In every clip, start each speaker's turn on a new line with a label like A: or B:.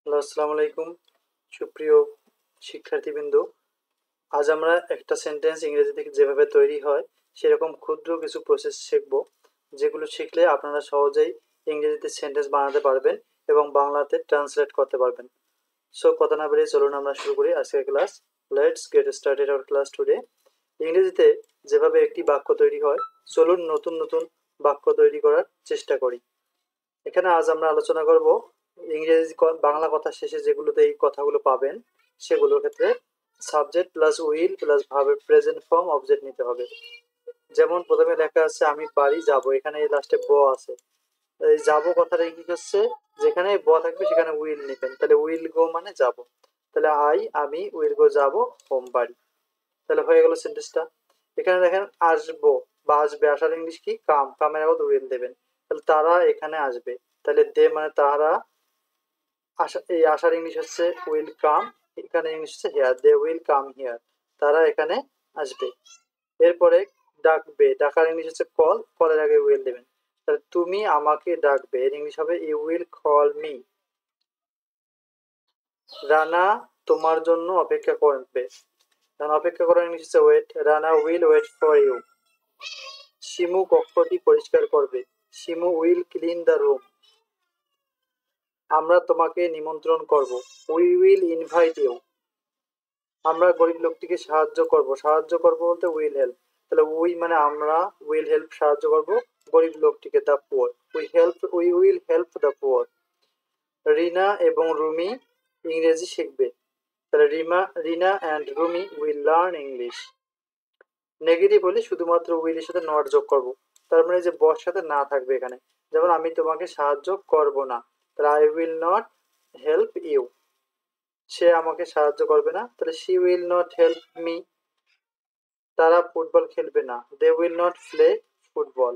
A: Hello, আসসালামু আলাইকুম সুপ্রিয় শিক্ষার্থীবৃন্দ। আজ আমরা একটা সেন্টেন্স ইংরেজি থেকে যেভাবে তৈরি হয় সেরকম ক্ষুদ্র কিছু প্রসেস শিখব, যেগুলো শিখলে আপনারা সহজেই ইংরেজিতে সেন্টেন্স বানাতে পারবেন এবং বাংলাতে ট্রান্সলেট করতে পারবেন। সো কথা না বেরিয়ে চলুন আমরা শুরু করি আজকের class. Let's get started our class today. ইংরেজিতে যেভাবে একটি বাক্য তৈরি হয়, চলুন নতুন নতুন বাক্য তৈরি করার চেষ্টা করি। এখানে আজ আমরা আলোচনা করব ইংরেজি বাংলা কথা শেষে যেগুলোতে এই কথাগুলো পাবেন সেগুলোর ক্ষেত্রে সাবজেক্ট প্লাস উইল প্লাস ভার্বের প্রেজেন্ট ফর্ম অবজেক্ট নিতে হবে। যেমন প্রথমে লেখা আছে আমি বাড়ি যাব, এখানে এই লাস্টে ব আছে। এই যাব কথাটা ইংলিশ হচ্ছে, যেখানে ব থাকবে সেখানে উইল নেবেন, তাহলে উইল গো মানে যাব। তাহলে আমি উইল গো যাব হোম বাড়ি। তাহলে হয়ে গেল সেন্টেন্সটা। এখানে দেখেন আসবো বা আসবে, আসার ইংলিশ কি কাম, কামের আগত উইল দেবেন। তাহলে তারা এখানে আসবে, তাহলে দে মানে তারা। আসা, এই আসার ইংলিশ হচ্ছে উইল কাম, এখানে ইংলিশ হচ্ছে here, they will come here, তারা এখানে আসবে। এরপরে ডাকবে, ডাকার ইংলিশ হচ্ছে কল, কলের আগে উইল দেবেন। তাহলে তুমি আমাকে ডাকবে, এর ইংলিশ হবে you will call me. Rana তোমার জন্য অপেক্ষা করবে, রানা অপেক্ষা করার ইংলিশ হচ্ছে wait, Rana will wait for you. Shimu কক্ষটি পরিষ্কার করবে, Shimu will clean the room. আমরা তোমাকে নিমন্ত্রণ করব, উই উইল ইনভাইট ইউ। আমরা গরিব লোকটিকে সাহায্য করব, সাহায্য করব বলতে উইল হেল্প। তাহলে উই মানে আমরা, উইল হেল্প সাহায্য করব গরিব লোকটিকে, the poor. We will help the poor. Rina এবং রুমি ইংরেজি শিখবে, তাহলে Rina and Rumi will learn English. Negative হলে শুধুমাত্র উইল এর সাথে নট যোগ করব, তার মানে যে বস সাথে না থাকবে এখানে। যেমন আমি তোমাকে সাহায্য করব না, তাহলে I will not help you. সে আমাকে সাহায্য করবে না, তাহলে she will not help me. তারা ফুটবল খেলবে না, they will not play football.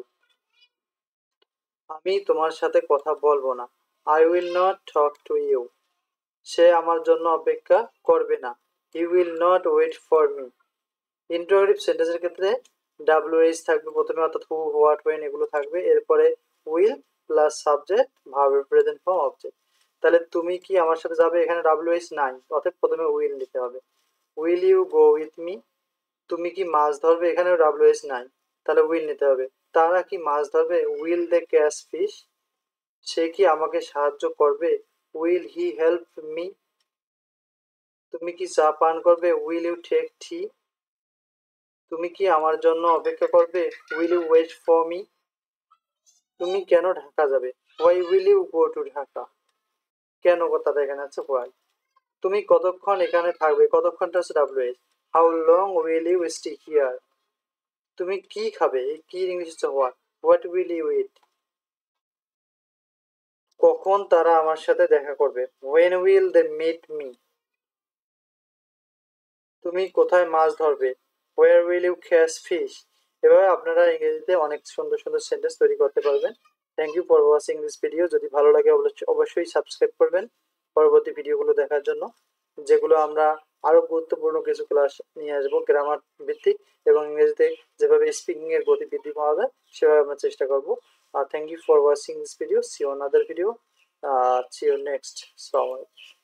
A: আমি তোমার সাথে কথা বলবো না, I will not talk to you. সে আমার জন্য অপেক্ষা করবে না, he will not wait for me. Interrogative সেন্টেন্সের ক্ষেত্রে ডাব্লিউএইচ থাকবে প্রথমে, অর্থাৎ হু, হোয়াট, ওয়েন এগুলো থাকবে। এরপরে উইল প্লাস সাবজেক্ট ভার্বের প্রেজেন্ট ফর্ম অবজেক্ট। তাহলে তুমি কি আমার সাথে যাবে, এখানে ডাব্লিউএইচ নাই, অর্থাৎ প্রথমে উইল নিতে হবে। Will you go with me. তুমি কি মাছ ধরবে, এখানেও ডাব্লিউএইচ নাই, তাহলে উইল নিতে হবে। তারা কি মাছ ধরবে, উইল দে ক্যাচ ফিশ। সে কি আমাকে সাহায্য করবে, উইল হি হেল্প মি। তুমি কি চা পান করবে, উইল ইউ টেক টি। তুমি কি আমার জন্য অপেক্ষা করবে, will you wait for me. তুমি কেন ঢাকা যাবে, why will you go to Dhaka. কেন কথাটা এখানে আছে হোয়াই। তুমি কতক্ষণ এখানে থাকবে, কতক্ষণটা হচ্ছে W H. How long will you stay here. তুমি কি খাবে, এই কি ইংলিশ হচ্ছে what, what will you eat. কখন তারা আমার সাথে দেখা করবে, when will they meet me. তুমি কোথায় মাছ ধরবে, where will you catch fish. এভাবে আপনারা ইংরেজিতে অনেক সুন্দর সুন্দর সেন্টেন্স তৈরি করতে পারবেন। Thank you for watching this video. যদি ভালো লাগে অবশ্যই সাবস্ক্রাইব করবেন পরবর্তী ভিডিওগুলো দেখার জন্য, যেগুলো আমরা আরো গুরুত্বপূর্ণ কিছু ক্লাস নিয়ে আসবো গ্রামার ভিত্তিক, এবং ইংরেজিতে যেভাবে স্পিকিং এর গতি বৃদ্ধি পাওয়া যায় সেভাবে আমরা চেষ্টা করবো। Thank you for watching this video, see you on other video, see you next. আসসালামু আলাইকুম।